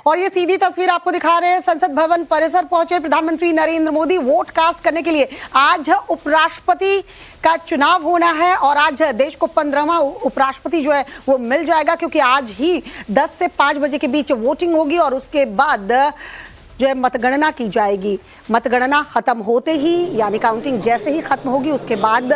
और ये सीधी तस्वीर आपको दिखा रहे हैं, संसद भवन परिसर पहुंचे प्रधानमंत्री नरेंद्र मोदी वोट कास्ट करने के लिए। आज उपराष्ट्रपति का चुनाव होना है और आज देश को 15वां उपराष्ट्रपति जो है वो मिल जाएगा, क्योंकि आज ही 10 से 5 बजे के बीच वोटिंग होगी और उसके बाद जो है मतगणना की जाएगी। मतगणना खत्म होते ही यानी काउंटिंग जैसे ही खत्म होगी उसके बाद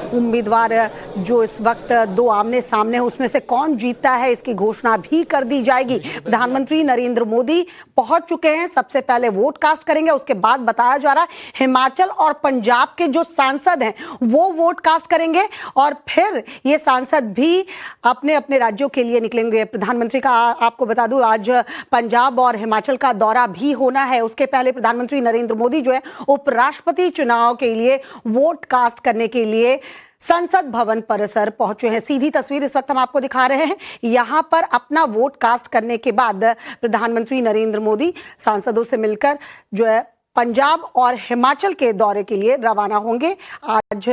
उम्मीदवार जो इस वक्त दो आमने सामने है उसमें से कौन जीतता है इसकी घोषणा भी कर दी जाएगी। प्रधानमंत्री नरेंद्र मोदी पहुंच चुके हैं, सबसे पहले वोट कास्ट करेंगे, उसके बाद बताया जा रहा है हिमाचल और पंजाब के जो सांसद हैं वो वोट कास्ट करेंगे और फिर ये सांसद भी अपने अपने राज्यों के लिए निकलेंगे। प्रधानमंत्री का आपको बता दूं आज पंजाब और हिमाचल का दौरा भी होना है। उसके पहले प्रधानमंत्री नरेंद्र मोदी जो है उपराष्ट्रपति चुनाव के लिए वोट कास्ट करने के लिए संसद भवन परिसर पहुंचे हैं। सीधी तस्वीर इस वक्त हम आपको दिखा रहे हैं। यहां पर अपना वोट कास्ट करने के बाद प्रधानमंत्री नरेंद्र मोदी सांसदों से मिलकर जो है पंजाब और हिमाचल के दौरे के लिए रवाना होंगे। आज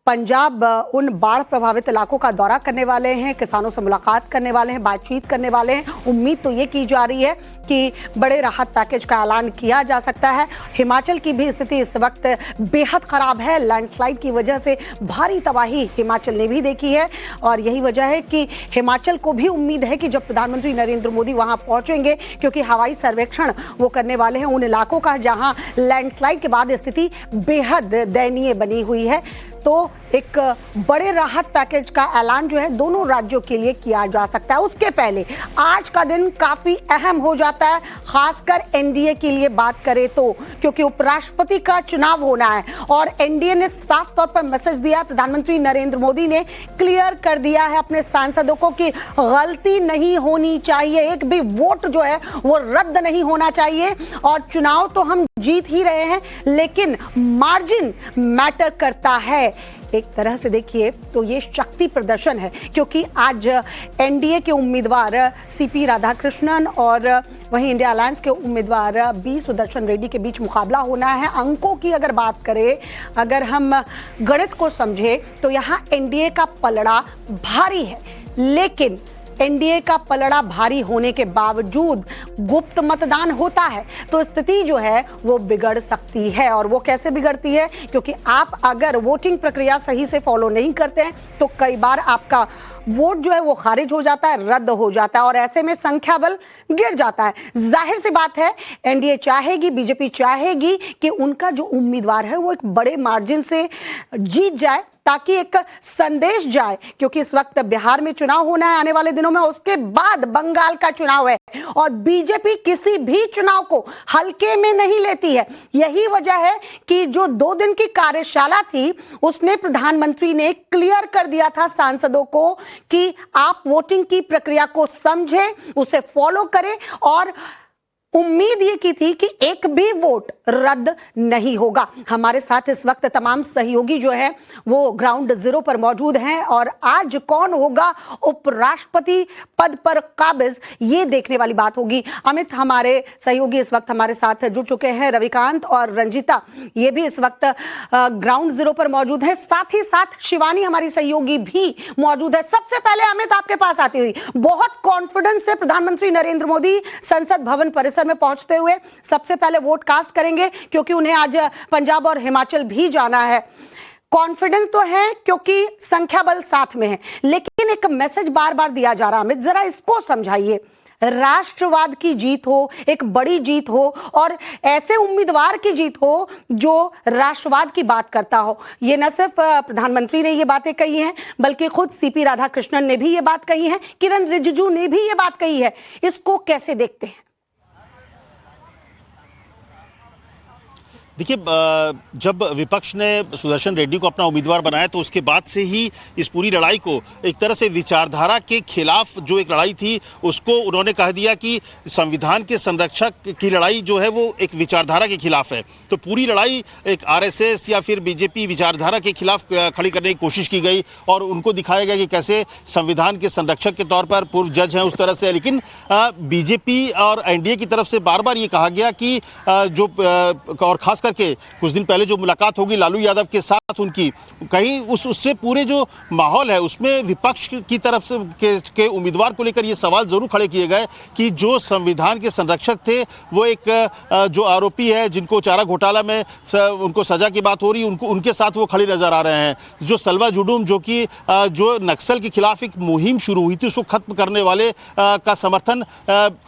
पंजाब उन बाढ़ प्रभावित इलाकों का दौरा करने वाले हैं, किसानों से मुलाकात करने वाले हैं, बातचीत करने वाले हैं। उम्मीद तो ये की जा रही है कि बड़े राहत पैकेज का ऐलान किया जा सकता है। हिमाचल की भी स्थिति इस वक्त बेहद खराब है, लैंडस्लाइड की वजह से भारी तबाही हिमाचल ने भी देखी है और यही वजह है कि हिमाचल को भी उम्मीद है कि जब प्रधानमंत्री नरेंद्र मोदी वहां पहुंचेंगे, क्योंकि हवाई सर्वेक्षण वो करने वाले हैं उन इलाकों का जहां लैंडस्लाइड के बाद स्थिति बेहद दयनीय बनी हुई है, तो एक बड़े राहत पैकेज का ऐलान जो है दोनों राज्यों के लिए किया जा सकता है। उसके पहले आज का दिन काफी अहम हो जाता है, खासकर एनडीए के लिए बात करें तो, क्योंकि उपराष्ट्रपति का चुनाव होना है और एनडीए ने साफ तौर पर मैसेज दिया है। प्रधानमंत्री नरेंद्र मोदी ने क्लियर कर दिया है अपने सांसदों को कि गलती नहीं होनी चाहिए, एक भी वोट जो है वो रद्द नहीं होना चाहिए और चुनाव तो हम जीत ही रहे हैं लेकिन मार्जिन मैटर करता है। एक तरह से देखिए तो ये शक्ति प्रदर्शन है, क्योंकि आज एनडीए के उम्मीदवार सीपी राधाकृष्णन और वहीं इंडिया अलायंस के उम्मीदवार बी सुदर्शन रेड्डी के बीच मुकाबला होना है। अंकों की अगर बात करें, अगर हम गणित को समझे तो यहाँ एनडीए का पलड़ा भारी है, लेकिन एनडीए का पलड़ा भारी होने के बावजूद गुप्त मतदान होता है तो स्थिति जो है वो बिगड़ सकती है। और वो कैसे बिगड़ती है, क्योंकि आप अगर वोटिंग प्रक्रिया सही से फॉलो नहीं करते हैं तो कई बार आपका वोट जो है वो खारिज हो जाता है, रद्द हो जाता है और ऐसे में संख्या बल गिर जाता है। जाहिर सी बात है एनडीए चाहेगी, बीजेपी चाहेगी कि उनका जो उम्मीदवार है वो एक बड़े मार्जिन से जीत जाए ताकि एक संदेश जाए, क्योंकि इस वक्त बिहार में चुनाव होना है आने वाले दिनों में, उसके बाद बंगाल का चुनाव है और बीजेपी किसी भी चुनाव को हल्के में नहीं लेती है। यही वजह है कि जो 2 दिन की कार्यशाला थी उसमें प्रधानमंत्री ने क्लियर कर दिया था सांसदों को कि आप वोटिंग की प्रक्रिया को समझें, उसे फॉलो करें और उम्मीद ये की थी कि एक भी वोट रद्द नहीं होगा। हमारे साथ इस वक्त तमाम सहयोगी जो है वो ग्राउंड जीरो पर मौजूद हैं और आज कौन होगा उपराष्ट्रपति पद पर काबिज ये देखने वाली बात होगी। अमित हमारे सहयोगी इस वक्त हमारे साथ जुड़ चुके हैं, रविकांत और रंजिता ये भी इस वक्त ग्राउंड जीरो पर मौजूद है, साथ ही साथ शिवानी हमारी सहयोगी भी मौजूद है। सबसे पहले अमित आपके पास आती हुई, बहुत कॉन्फिडेंस से प्रधानमंत्री नरेंद्र मोदी संसद भवन परिसर में पहुंचते हुए सबसे पहले वोट कास्ट करेंगे, क्योंकि उन्हें आज पंजाब और हिमाचल भी जाना है। कॉन्फिडेंस तो है क्योंकि संख्या बल साथ में है, लेकिन एक मैसेज बार बार दिया जा रहा है। अमित जरा इसको समझाइए। राष्ट्रवाद की जीत हो, एक बड़ी जीत हो और ऐसे उम्मीदवार की जीत हो जो राष्ट्रवाद की बात करता हो। ये न सिर्फ प्रधानमंत्री ने ये बातें कही हैं बल्कि खुद सीपी राधाकृष्णन ने भी ये बात कही है, किरण रिजिजू ने भी ये बात कही है। इसको कैसे देखते हैं? देखिए, जब विपक्ष ने सुदर्शन रेड्डी को अपना उम्मीदवार बनाया तो उसके बाद से ही इस पूरी लड़ाई को एक तरह से विचारधारा के खिलाफ जो एक लड़ाई थी उसको उन्होंने कह दिया कि संविधान के संरक्षक की लड़ाई जो है वो एक विचारधारा के खिलाफ है। तो पूरी लड़ाई एक आरएसएस या फिर बीजेपी विचारधारा के खिलाफ खड़ी करने की कोशिश की गई और उनको दिखाया गया कि कैसे संविधान के संरक्षक के तौर पर पूर्व जज हैं उस तरह से। लेकिन बीजेपी और एनडीए की तरफ से बार बार ये कहा गया कि जो और खास करके कुछ दिन पहले जो मुलाकात होगी लालू यादव के साथ उनकी, कहीं उससे पूरे जो माहौल है उसमें विपक्ष की तरफ से के उम्मीदवार को लेकर ये सवाल जरूर खड़े किए गए कि जो संविधान के संरक्षक थे वो एक जो आरोपी है जिनको चारा घोटाला में उनको सजा की बात हो रही है उनके साथ वो खड़े नजर आ रहे हैं। जो सलवा जुडूम जो कि जो नक्सल के खिलाफ एक मुहिम शुरू हुई थी उसको खत्म करने वाले का समर्थन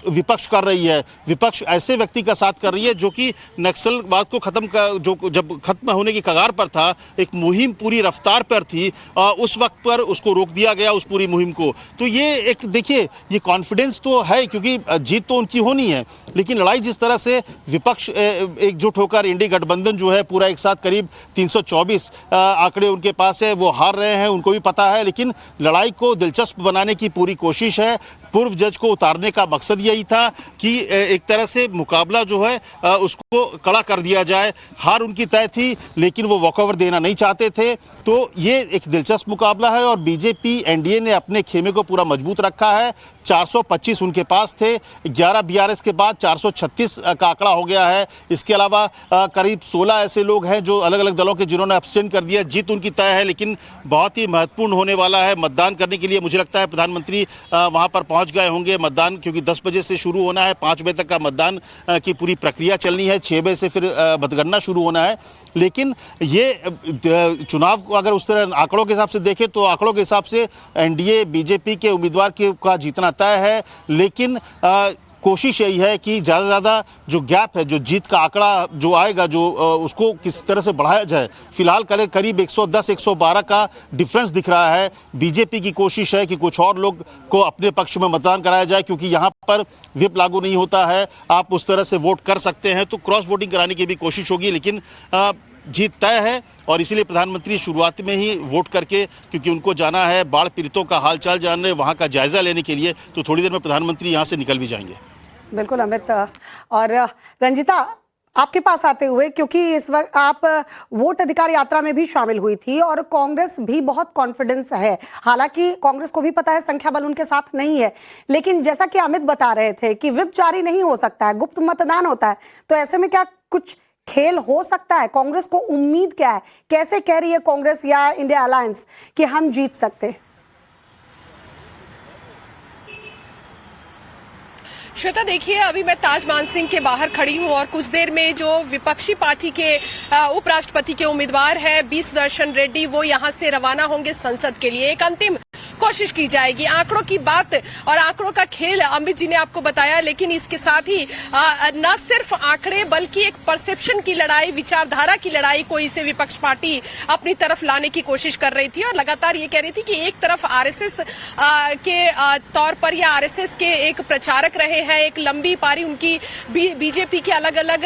विपक्ष कर रही है। विपक्ष ऐसे व्यक्ति का साथ कर रही है जो कि नक्सलवाद को जो जब खत्म होने की कगार पर था, एक मुहिम पूरी रफ्तार पर थी, उस वक्त पर उसको रोक दिया गया उस पूरी मुहिम को। तो ये एक देखिए ये कॉन्फिडेंस तो है क्योंकि जीत तो उनकी होनी है, लेकिन लड़ाई जिस तरह से विपक्ष एकजुट होकर इंडी गठबंधन जो है पूरा एक साथ करीब 324 आंकड़े उनके पास है, वो हार रहे हैं उनको भी पता है, लेकिन लड़ाई को दिलचस्प बनाने की पूरी कोशिश है। पूर्व जज को उतारने का मकसद यही था कि एक तरह से मुकाबला जो है उसको कड़ा कर दिया जाए। हार उनकी तय थी लेकिन वो वॉकओवर देना नहीं चाहते थे, तो ये एक दिलचस्प मुकाबला है और बीजेपी एनडीए ने अपने खेमे को पूरा मजबूत रखा है। 425 उनके पास थे, 11 बीआरएस के बाद 436 का आंकड़ा हो गया है। इसके अलावा करीब 16 ऐसे लोग हैं जो अलग अलग दलों के जिन्होंने अब्सटेन कर दिया। जीत उनकी तय है, लेकिन बहुत ही महत्वपूर्ण होने वाला है मतदान करने के लिए। मुझे लगता है प्रधानमंत्री वहां पर पहुंच गए होंगे मतदान, क्योंकि 10 बजे से शुरू होना है, 5 बजे तक का मतदान की पूरी प्रक्रिया चलनी है, 6 बजे से फिर मतगणना शुरू होना है। लेकिन ये चुनाव को अगर उस तरह आंकड़ों के हिसाब से देखें तो आंकड़ों के हिसाब से एनडीए बीजेपी के उम्मीदवार का जीतना तय है, लेकिन कोशिश यही है कि ज़्यादा से ज़्यादा जो गैप है, जो जीत का आंकड़ा जो आएगा, जो उसको किस तरह से बढ़ाया जाए। फिलहाल करीब 110-112 का डिफरेंस दिख रहा है। बीजेपी की कोशिश है कि कुछ और लोग को अपने पक्ष में मतदान कराया जाए, क्योंकि यहाँ पर व्हिप लागू नहीं होता है, आप उस तरह से वोट कर सकते हैं, तो क्रॉस वोटिंग कराने की भी कोशिश होगी। लेकिन जीत तय है और इसीलिए प्रधानमंत्री शुरुआत में ही वोट करके, क्योंकि उनको जाना है बाढ़ पीड़ितों का हालचाल जानने, वहाँ का जायजा लेने के लिए, तो थोड़ी देर में प्रधानमंत्री यहाँ से निकल भी जाएंगे। बिल्कुल अमित। और रंजिता, आपके पास आते हुए, क्योंकि इस वक्त आप वोट अधिकार यात्रा में भी शामिल हुई थी और कांग्रेस भी बहुत कॉन्फिडेंस है, हालांकि कांग्रेस को भी पता है संख्या बल उनके साथ नहीं है, लेकिन जैसा कि अमित बता रहे थे कि व्हिप जारी नहीं हो सकता है, गुप्त मतदान होता है, तो ऐसे में क्या कुछ खेल हो सकता है? कांग्रेस को उम्मीद क्या है? कैसे कह रही है कांग्रेस या इंडिया अलायंस कि हम जीत सकते हैं? श्वेता, देखिए अभी मैं ताज मानसिंह के बाहर खड़ी हूं और कुछ देर में जो विपक्षी पार्टी के उपराष्ट्रपति के उम्मीदवार है बी सुदर्शन रेड्डी, वो यहां से रवाना होंगे संसद के लिए। एक अंतिम कोशिश की जाएगी। आंकड़ों की बात और आंकड़ों का खेल अमित जी ने आपको बताया, लेकिन इसके साथ ही न सिर्फ आंकड़े बल्कि एक परसेप्शन की लड़ाई, विचारधारा की लड़ाई को इसे विपक्ष पार्टी अपनी तरफ लाने की कोशिश कर रही थी और लगातार ये कह रही थी कि एक तरफ आरएसएस के तौर पर या आरएसएस के एक प्रचारक रहे हैं, एक लंबी पारी उनकी बीजेपी के अलग अलग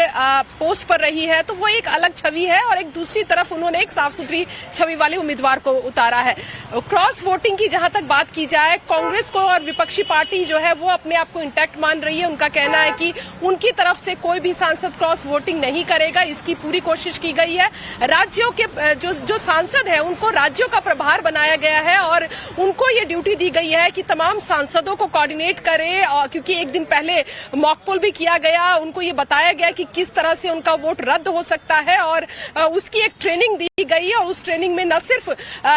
पोस्ट पर रही है, तो वो एक अलग छवि है, और एक दूसरी तरफ उन्होंने एक साफ सुथरी छवि वाले उम्मीदवार को उतारा है। क्रॉस वोटिंग की जहां तक बात की जाए, कांग्रेस को और विपक्षी पार्टी जो है वो अपने आप को इंटैक्ट मान रही है। उनका कहना है कि उनकी तरफ से कोई भी सांसद क्रॉस वोटिंग नहीं करेगा, इसकी पूरी कोशिश की गई है। राज्यों के जो सांसद है उनको राज्यों का प्रभार बनाया गया है और उनको ये ड्यूटी दी गई है कि तमाम सांसदों को कोऑर्डिनेट करे, और क्योंकि एक दिन पहले मॉक पोल भी किया गया, उनको ये बताया गया कि किस तरह से उनका वोट रद्द हो सकता है और उसकी एक ट्रेनिंग दी गई है। और उस ट्रेनिंग में न सिर्फ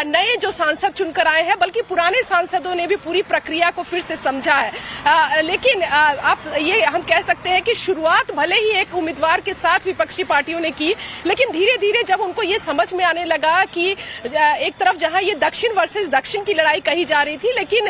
नए जो सांसद चुनकर आए हैं बल्कि पुराने सांसदों ने भी पूरी प्रक्रिया को फिर से समझा है। लेकिन आप ये हम कह सकते हैं कि शुरुआत भले ही एक उम्मीदवार के साथ विपक्षी पार्टियों ने की, लेकिन धीरे धीरे जब उनको ये समझ में आने लगा कि एक तरफ जहां ये दक्षिण वर्सेस दक्षिण की लड़ाई कही जा रही थी, लेकिन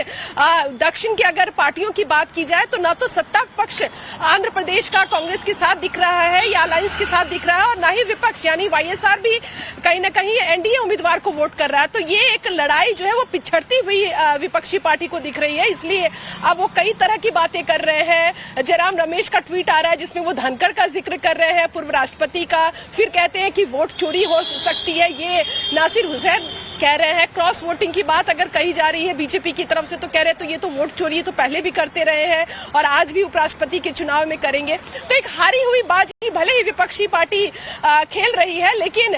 दक्षिण की अगर पार्टियों की बात की जाए तो ना तो सत्ता पक्ष आंध्र प्रदेश का कांग्रेस के साथ दिख रहा है या अलायंस के साथ दिख रहा है, और ना ही विपक्ष यानी वाईएसआर भी कहीं ना कहीं एनडीए उम्मीदवार को वोट कर रहा है। तो ये एक लड़ाई जो है वो पिछड़ती हुई विपक्षी पार्टी को दिख रही है, इसलिए अब वो कई तरह की बातें कर रहे हैं। जयराम रमेश का ट्वीट आ रहा है जिसमें वो धनखड़ का जिक्र कर रहे हैं, पूर्व राष्ट्रपति का, फिर कहते हैं कि वोट चोरी हो सकती है, ये नासिर हुसैन कह रहे हैं। क्रॉस वोटिंग की बात अगर कही जा रही है बीजेपी की तरफ से तो कह रहे हैं तो ये तो वोट चोरी तो पहले भी करते रहे हैं और आज भी उपराष्ट्रपति के चुनाव में करेंगे। तो एक हारी हुई बाजी भले ही विपक्षी पार्टी खेल रही है, लेकिन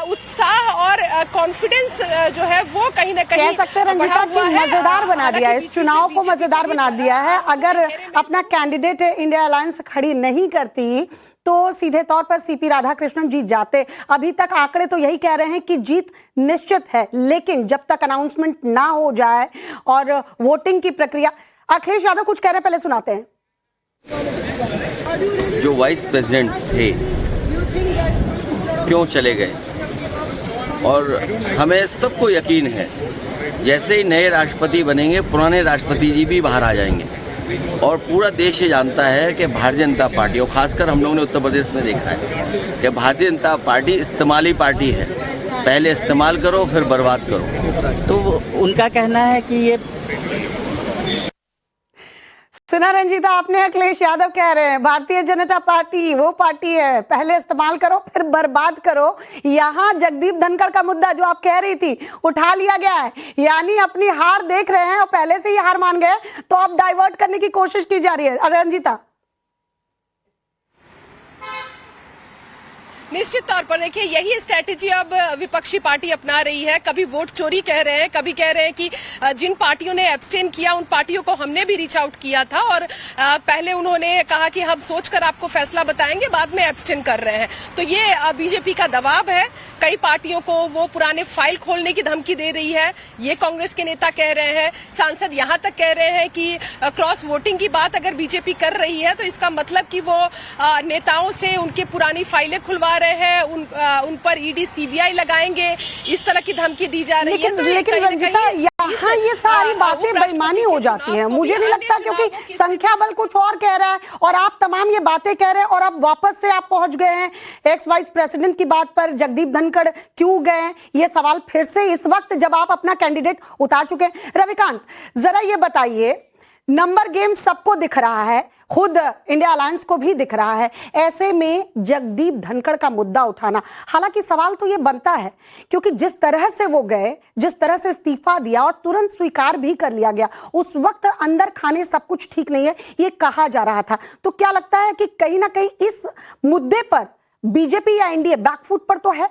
उत्साह और कॉन्फिडेंस जो है वो कहीं ना कहीं कह सकते हैं रंजिता कि मजेदार बना दिया है, इस चुनाव को मजेदार बना दिया है। अगर अपना कैंडिडेट इंडिया अलायंस खड़ी नहीं करती तो सीधे तौर पर सीपी राधाकृष्णन जी जाते। अभी तक आंकड़े तो यही कह रहे हैं कि जीत निश्चित है, लेकिन जब तक अनाउंसमेंट ना हो जाए और वोटिंग की प्रक्रिया। अखिलेश यादव कुछ कह रहे हैं, पहले सुनाते हैं। जो वाइस प्रेसिडेंट थे क्यों चले गए, और हमें सबको यकीन है जैसे ही नए राष्ट्रपति बनेंगे पुराने राष्ट्रपति जी भी बाहर आ जाएंगे। और पूरा देश ये जानता है कि भारतीय जनता पार्टी, और खासकर हम लोगों ने उत्तर प्रदेश में देखा है कि भारतीय जनता पार्टी इस्तेमाली पार्टी है। पहले इस्तेमाल करो फिर बर्बाद करो। तो उनका कहना है कि ये सुना रंजीता, आपने अखिलेश यादव कह रहे हैं भारतीय जनता पार्टी वो पार्टी है, पहले इस्तेमाल करो फिर बर्बाद करो। यहाँ जगदीप धनखड़ का मुद्दा जो आप कह रही थी उठा लिया गया है, यानी अपनी हार देख रहे हैं और पहले से ही हार मान गए, तो अब डाइवर्ट करने की कोशिश की जा रही है। रंजीता, निश्चित तौर पर देखिए यही स्ट्रैटेजी अब विपक्षी पार्टी अपना रही है। कभी वोट चोरी कह रहे हैं, कभी कह रहे हैं कि जिन पार्टियों ने एब्सटेन किया उन पार्टियों को हमने भी रीच आउट किया था, और पहले उन्होंने कहा कि हम सोचकर आपको फैसला बताएंगे, बाद में एब्सटेन कर रहे हैं। तो ये बीजेपी का दबाव है, कई पार्टियों को वो पुराने फाइल खोलने की धमकी दे रही है, ये कांग्रेस के नेता कह रहे हैं। सांसद यहाँ तक कह रहे हैं कि क्रॉस वोटिंग की बात अगर बीजेपी कर रही है तो इसका मतलब कि वो नेताओं से उनकी पुरानी फाइलें खुलवा रहे हैं, उन पर ईडी सीबीआई लगाएंगे, इस तरह की धमकी दी जा रही है। लेकिन रंजीता, यहाँ ये सारी बातें बेईमानी हो जाती हैं, मुझे नहीं लगता, क्योंकि संख्या बल कुछ और कह रहा है और आप तमाम ये बातें कह रहे हैं, और अब वापस से आप पहुंच गए हैं एक्स वाइस प्रेसिडेंट की बात पर। जगदीप धनखड़ क्यों गए, ये सवाल फिर से इस वक्त जब आप अपना कैंडिडेट उतार चुके हैं। रविकांत, जरा ये बताइए, नंबर गेम सबको दिख रहा है, खुद इंडिया अलायंस को भी दिख रहा है, ऐसे में जगदीप धनखड़ का मुद्दा उठाना, हालांकि सवाल तो ये बनता है क्योंकि जिस तरह से वो गए, जिस तरह से इस्तीफा दिया और तुरंत स्वीकार भी कर लिया गया, उस वक्त अंदर खाने सब कुछ ठीक नहीं है ये कहा जा रहा था। तो क्या लगता है कि कहीं ना कहीं इस मुद्दे पर बीजेपी या एनडीए बैकफुट पर तो है?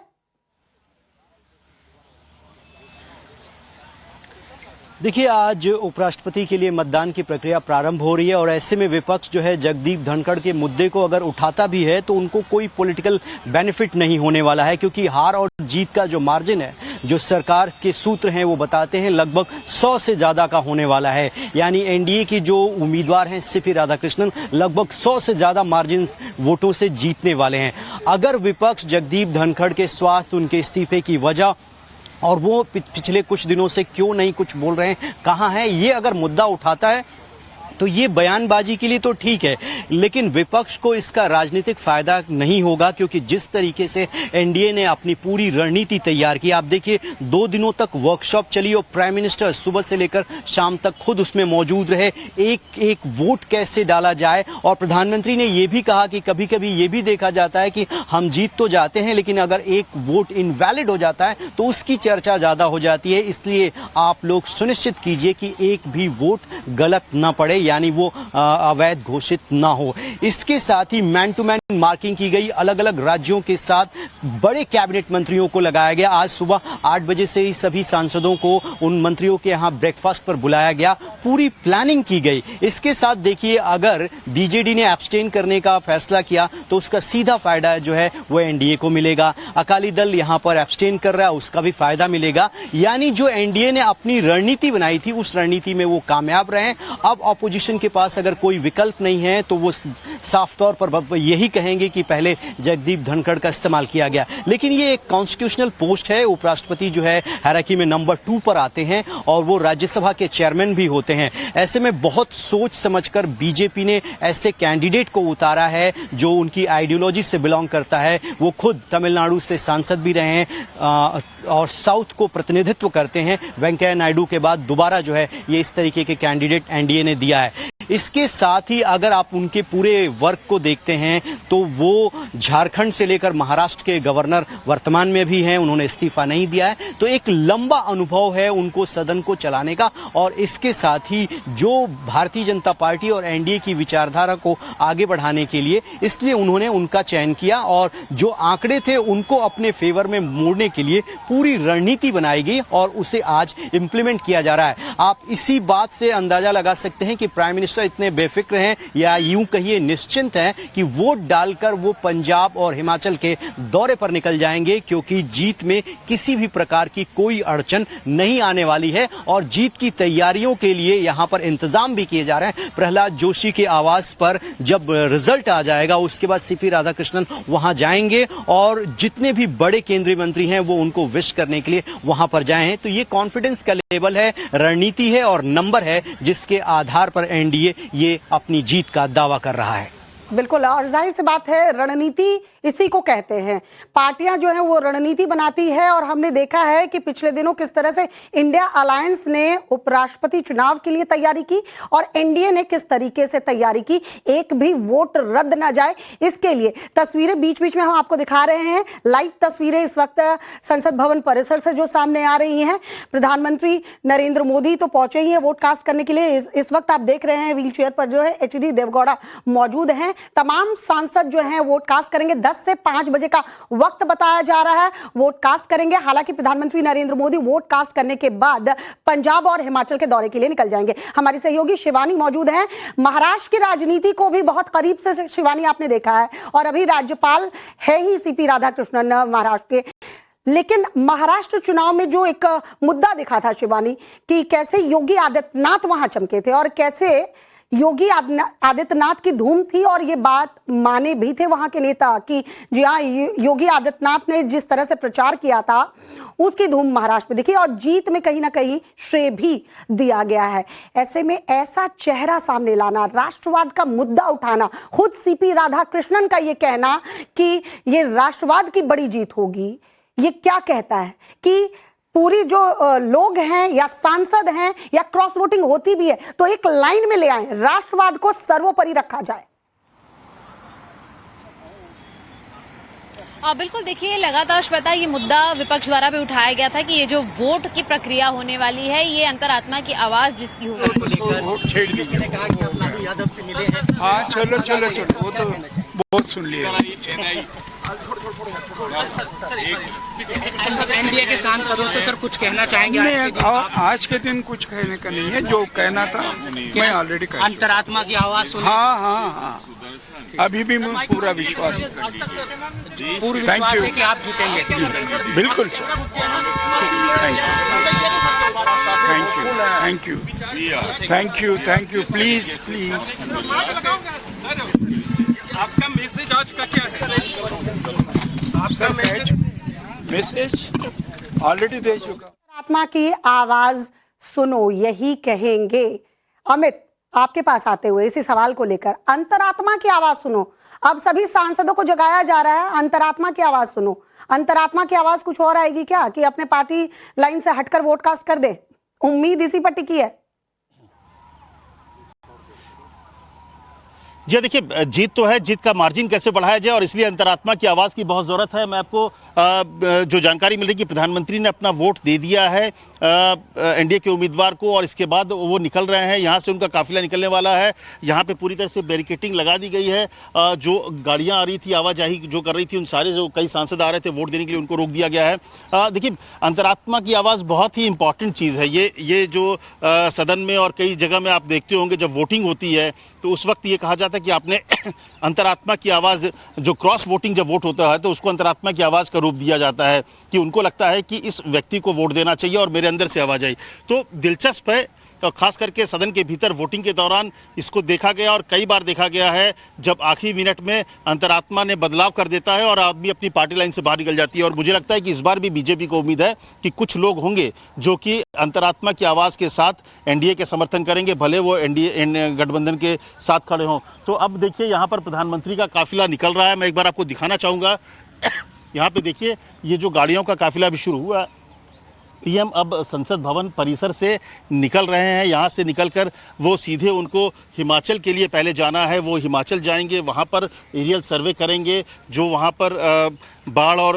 देखिए, आज उपराष्ट्रपति के लिए मतदान की प्रक्रिया प्रारंभ हो रही है और ऐसे में विपक्ष जो है जगदीप धनखड़ के मुद्दे को अगर उठाता भी है तो उनको कोई पॉलिटिकल बेनिफिट नहीं होने वाला है, क्योंकि हार और जीत का जो मार्जिन है, जो सरकार के सूत्र हैं वो बताते हैं लगभग 100 से ज्यादा का होने वाला है। यानी एनडीए की जो उम्मीदवार हैं सीपी राधाकृष्णन लगभग 100 से ज्यादा मार्जिन वोटों से जीतने वाले हैं। अगर विपक्ष जगदीप धनखड़ के स्वास्थ्य, उनके इस्तीफे की वजह और वो पिछले कुछ दिनों से क्यों नहीं कुछ बोल रहे हैं, कहाँ हैं, ये अगर मुद्दा उठाता है तो ये बयानबाजी के लिए तो ठीक है, लेकिन विपक्ष को इसका राजनीतिक फायदा नहीं होगा, क्योंकि जिस तरीके से एनडीए ने अपनी पूरी रणनीति तैयार की, आप देखिए 2 दिनों तक वर्कशॉप चली और प्राइम मिनिस्टर सुबह से लेकर शाम तक खुद उसमें मौजूद रहे, एक एक वोट कैसे डाला जाए। और प्रधानमंत्री ने यह भी कहा कि कभी कभी ये भी देखा जाता है कि हम जीत तो जाते हैं लेकिन अगर एक वोट इनवैलिड हो जाता है तो उसकी चर्चा ज्यादा हो जाती है, इसलिए आप लोग सुनिश्चित कीजिए कि एक भी वोट गलत न पड़े, यानी वो अवैध घोषित ना हो। इसके साथ ही मैन टू मैन मार्किंग की गई, अलग अलग राज्यों के साथ बड़े कैबिनेट मंत्रियों को लगाया गया। आज सुबह 8 बजे से ही सभी सांसदों को उन मंत्रियों के यहां ब्रेकफास्ट पर बुलाया गया, पूरी प्लानिंग की गई। इसके साथ देखिए, अगर बीजेडी ने एब्सटेन करने का फैसला किया तो उसका सीधा फायदा जो है वो एनडीए को मिलेगा। अकाली दल यहां पर एब्सटेन कर रहा है, उसका भी फायदा मिलेगा। यानी जो एनडीए ने अपनी रणनीति बनाई थी उस रणनीति में वो कामयाब रहे। अब ऑपोजिशन के पास अगर कोई विकल्प नहीं है तो वो साफ तौर पर यही कहेंगे कि पहले जगदीप धनखड़ का इस्तेमाल किया गया। लेकिन ये एक कॉन्स्टिट्यूशनल पोस्ट है, उपराष्ट्रपति जो है हायरार्की में नंबर 2 पर आते हैं और वो राज्यसभा के चेयरमैन भी होते हैं। ऐसे में बहुत सोच समझकर बीजेपी ने ऐसे कैंडिडेट को उतारा है जो उनकी आइडियोलॉजी से बिलोंग करता है। वो खुद तमिलनाडु से सांसद भी रहे हैं और साउथ को प्रतिनिधित्व करते हैं। वेंकैया नायडू के बाद दोबारा जो है ये इस तरीके के कैंडिडेट एनडीए ने दिया है। इसके साथ ही अगर आप उनके पूरे वर्क को देखते हैं तो वो झारखंड से लेकर महाराष्ट्र के गवर्नर वर्तमान में भी हैं, उन्होंने इस्तीफा नहीं दिया है, तो एक लंबा अनुभव है उनको सदन को चलाने का। और इसके साथ ही जो भारतीय जनता पार्टी और एनडीए की विचारधारा को आगे बढ़ाने के लिए, इसलिए उन्होंने उनका चयन किया और जो आंकड़े थे उनको अपने फेवर में मोड़ने के लिए पूरी रणनीति बनाई गई और उसे आज इंप्लीमेंट किया जा रहा है। आप इसी बात से अंदाजा लगा सकते हैं कि प्राइम मिनिस्टर मिनिस्टर इतने बेफिक्र हैं या यूं कहिए निश्चिंत हैं कि वोट डालकर वो पंजाब और हिमाचल के दौरे पर निकल जाएंगे, क्योंकि जीत में किसी भी प्रकार की कोई अड़चन नहीं आने वाली है और जीत की तैयारियों के लिए यहां पर इंतजाम भी किए जा रहे हैं। प्रहलाद जोशी के आवास पर जब रिजल्ट आ जाएगा उसके बाद सीपी राधाकृष्णन वहां जाएंगे और जितने भी बड़े केंद्रीय मंत्री हैं वो उनको विश करने के लिए वहां पर जाए हैं। तो ये कॉन्फिडेंस का लेवल है, रणनीति है और नंबर है जिसके आधार पर एनडीए ये अपनी जीत का दावा कर रहा है। बिल्कुल, और जाहिर सी बात है रणनीति इसी को कहते हैं। पार्टियां जो है वो रणनीति बनाती है और हमने देखा है कि पिछले दिनों किस तरह से इंडिया अलायंस ने उपराष्ट्रपति चुनाव के लिए तैयारी की और एनडीए ने किस तरीके से तैयारी की, एक भी वोट रद्द ना जाए इसके लिए। तस्वीरें बीच बीच में हम आपको दिखा रहे हैं, लाइव तस्वीरें इस वक्त संसद भवन परिसर से जो सामने आ रही हैं। प्रधानमंत्री नरेंद्र मोदी तो पहुंचे ही हैं वोट कास्ट करने के लिए। इस वक्त आप देख रहे हैं व्हील चेयर पर जो है एचडी देवगौड़ा मौजूद हैं। तमाम सांसद जो हैं वोट कास्ट करेंगे। 10 से 5 बजे का वक्त बताया जा रहा है, वोट कास्ट करेंगे। हालांकि प्रधानमंत्री नरेंद्र मोदी वोट कास्ट करने के बाद पंजाब और हिमाचल के दौरे के लिए निकल जाएंगे। हमारी सहयोगी शिवानी मौजूद हैं। महाराष्ट्र की राजनीति को भी बहुत करीब से शिवानी आपने देखा है और अभी राज्यपाल है ही सीपी राधाकृष्णन महाराष्ट्र के। लेकिन महाराष्ट्र चुनाव में जो एक मुद्दा दिखा था शिवानी कि कैसे योगी आदित्यनाथ वहां चमके थे और कैसे योगी आदित्यनाथ की धूम थी और ये बात माने भी थे वहां के नेता कि जी हाँ, योगी आदित्यनाथ ने जिस तरह से प्रचार किया था उसकी धूम महाराष्ट्र में दिखी और जीत में कहीं ना कहीं श्रेय भी दिया गया है। ऐसे में ऐसा चेहरा सामने लाना, राष्ट्रवाद का मुद्दा उठाना, खुद सीपी राधाकृष्णन का ये कहना कि ये राष्ट्रवाद की बड़ी जीत होगी, ये क्या कहता है कि पूरी जो लोग हैं या सांसद हैं या क्रॉस वोटिंग होती भी है तो एक लाइन में ले आए, राष्ट्रवाद को सर्वोपरि रखा जाए। बिल्कुल, देखिए लगातार श्वेता ये मुद्दा विपक्ष द्वारा भी उठाया गया था कि ये जो वोट की प्रक्रिया होने वाली है ये अंतरात्मा की आवाज जिसकी होगी। वोट छेड़ दीजिए। यादव से मिले हैं। हाँ चलो चलो चलो, वो तो बहुत सुन लिया। एनडीए के सांसदों से सर कुछ कहना चाहेंगे? आज के दिन कुछ कहने का नहीं है, जो कहना था मैं ऑलरेडी कह। अंतरात्मा की आवाज सुन। हाँ हाँ हाँ, अभी भी मुझे पूरा विश्वास है। पूरी विश्वास है कि आप जीतेंगे। बिल्कुल sir. Thank you thank you thank you. Please please. आपका मैसेज आज का क्या है? आपका मैसेज ऑलरेडी दे चुका। आत्मा की आवाज सुनो, यही कहेंगे। अमित, आपके पास आते हुए इसी सवाल को लेकर, अंतरात्मा की आवाज सुनो, अब सभी सांसदों को जगाया जा रहा है, अंतरात्मा की आवाज सुनो। अंतरात्मा की आवाज कुछ और आएगी क्या कि अपने पार्टी लाइन से हटकर वोट कास्ट कर दे? उम्मीद इसी पर टिकी है। जी देखिए, जीत तो है, जीत का मार्जिन कैसे बढ़ाया जाए और इसलिए अंतरात्मा की आवाज़ की बहुत ज़रूरत है। मैं आपको जो जानकारी मिल रही कि प्रधानमंत्री ने अपना वोट दे दिया है एनडीए के उम्मीदवार को और इसके बाद वो निकल रहे हैं, यहाँ से उनका काफिला निकलने वाला है। यहाँ पे पूरी तरह से बैरिकेटिंग लगा दी गई है। जो गाड़ियाँ आ रही थी, आवाजाही जो कर रही थी, उन सारे जो कई सांसद आ रहे थे वोट देने के लिए, उनको रोक दिया गया है। देखिए, अंतरात्मा की आवाज़ बहुत ही इंपॉर्टेंट चीज़ है। ये जो सदन में और कई जगह में आप देखते होंगे जब वोटिंग होती है तो उस वक्त ये कहा जाता है कि आपने अंतरात्मा की आवाज़, जो क्रॉस वोटिंग जब वोट होता है तो उसको अंतरात्मा की आवाज़ का रूप दिया जाता है कि उनको लगता है कि इस व्यक्ति को वोट देना चाहिए और मेरे अंदर से आवाज़ आई। तो दिलचस्प है, तो खास करके सदन के भीतर वोटिंग के दौरान इसको देखा गया और कई बार देखा गया है जब आखिरी मिनट में अंतरात्मा ने बदलाव कर देता है और आदमी अपनी पार्टी लाइन से बाहर निकल जाती है। और मुझे लगता है कि इस बार भी बीजेपी को उम्मीद है कि कुछ लोग होंगे जो कि अंतरात्मा की आवाज़ के साथ एनडीए के समर्थन करेंगे, भले वो एनडीए गठबंधन के साथ खड़े हों। तो अब देखिए, यहाँ पर प्रधानमंत्री का काफिला निकल रहा है। मैं एक बार आपको दिखाना चाहूँगा। यहाँ पे देखिए, ये जो गाड़ियों का काफिला अभी शुरू हुआ, पीएम अब संसद भवन परिसर से निकल रहे हैं। यहाँ से निकलकर वो सीधे उनको हिमाचल के लिए पहले जाना है, वो हिमाचल जाएंगे, वहाँ पर एरियल सर्वे करेंगे, जो वहाँ पर बाढ़ और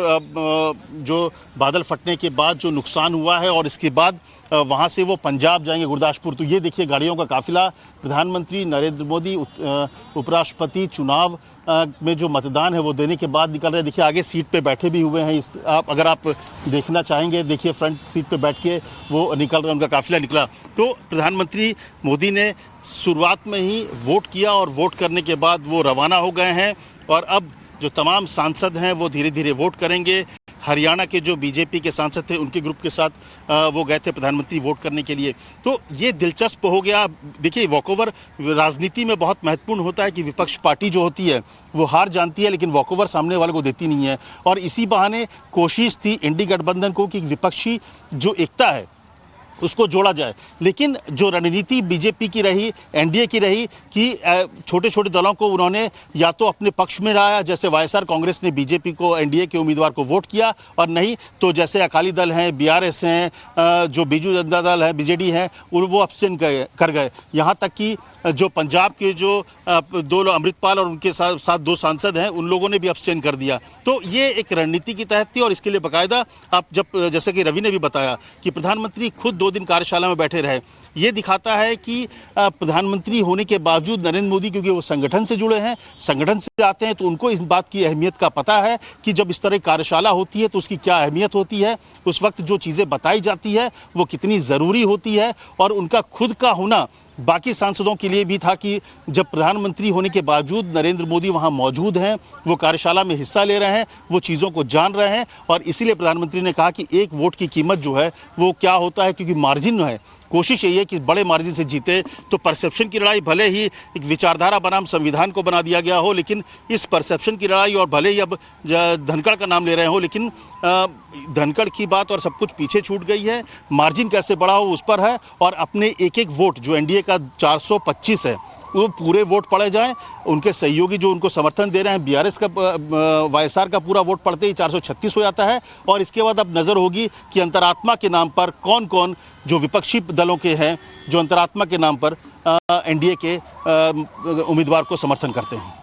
जो बादल फटने के बाद जो नुकसान हुआ है और इसके बाद वहाँ से वो पंजाब जाएंगे, गुरदासपुर। तो ये देखिए गाड़ियों का काफिला। प्रधानमंत्री नरेंद्र मोदी उपराष्ट्रपति चुनाव में जो मतदान है वो देने के बाद निकल रहे हैं। देखिए आगे सीट पे बैठे भी हुए हैं। अगर आप देखना चाहेंगे, देखिए फ्रंट सीट पे बैठ के वो निकल रहे हैं, उनका काफिला निकला। तो प्रधानमंत्री मोदी ने शुरुआत में ही वोट किया और वोट करने के बाद वो रवाना हो गए हैं और अब जो तमाम सांसद हैं वो धीरे धीरे वोट करेंगे। हरियाणा के जो बीजेपी के सांसद थे उनके ग्रुप के साथ वो गए थे प्रधानमंत्री वोट करने के लिए। तो ये दिलचस्प हो गया। देखिए वॉकओवर राजनीति में बहुत महत्वपूर्ण होता है कि विपक्ष पार्टी जो होती है वो हार जानती है लेकिन वॉकओवर सामने वाले को देती नहीं है। और इसी बहाने कोशिश थी इंडी गठबंधन को कि विपक्षी जो एकता है उसको जोड़ा जाए। लेकिन जो रणनीति बीजेपी की रही, एनडीए की रही कि छोटे छोटे दलों को उन्होंने या तो अपने पक्ष में लाया, जैसे वाईएसआर कांग्रेस ने बीजेपी को, एनडीए के उम्मीदवार को वोट किया, और नहीं तो जैसे अकाली दल हैं, बीआरएस हैं, जो बीजू जनता दल है, बीजेडी है, वो अब्सटेन कर गए। यहाँ तक कि जो पंजाब के जो दो अमृतपाल और उनके साथ दो सांसद हैं उन लोगों ने भी अब्सटेन कर दिया। तो ये एक रणनीति की तहत थी और इसके लिए बाकायदा आप जैसे कि रवि ने भी बताया कि प्रधानमंत्री खुद 2 दिन कार्यशाला में बैठे रहे। ये दिखाता है कि प्रधानमंत्री होने के बावजूद नरेंद्र मोदी, क्योंकि वो संगठन से जुड़े हैं, संगठन से आते हैं, तो उनको इस बात की अहमियत का पता है कि जब इस तरह कार्यशाला होती है तो उसकी क्या अहमियत होती है, उस वक्त जो चीज़ें बताई जाती है वो कितनी ज़रूरी होती है। और उनका खुद का होना बाकी सांसदों के लिए भी था कि जब प्रधानमंत्री होने के बावजूद नरेंद्र मोदी वहां मौजूद हैं, वो कार्यशाला में हिस्सा ले रहे हैं, वो चीज़ों को जान रहे हैं, और इसीलिए प्रधानमंत्री ने कहा कि एक वोट की कीमत जो है वो क्या होता है, क्योंकि मार्जिन है, कोशिश यही है कि बड़े मार्जिन से जीते। तो परसेप्शन की लड़ाई, भले ही एक विचारधारा बनाम संविधान को बना दिया गया हो, लेकिन इस परसेप्शन की लड़ाई, और भले ही अब धनखड़ का नाम ले रहे हो, लेकिन धनखड़ की बात और सब कुछ पीछे छूट गई है। मार्जिन कैसे बढ़ा हो उस पर है, और अपने एक एक वोट जो एनडीए का 425 है वो पूरे वोट पड़े जाएं। उनके सहयोगी जो उनको समर्थन दे रहे हैं, बीआरएस का, वाईएसआर का पूरा वोट पड़ते ही 436 हो जाता है। और इसके बाद अब नज़र होगी कि अंतरात्मा के नाम पर कौन कौन जो विपक्षी दलों के हैं जो अंतरात्मा के नाम पर एनडीए के उम्मीदवार को समर्थन करते हैं।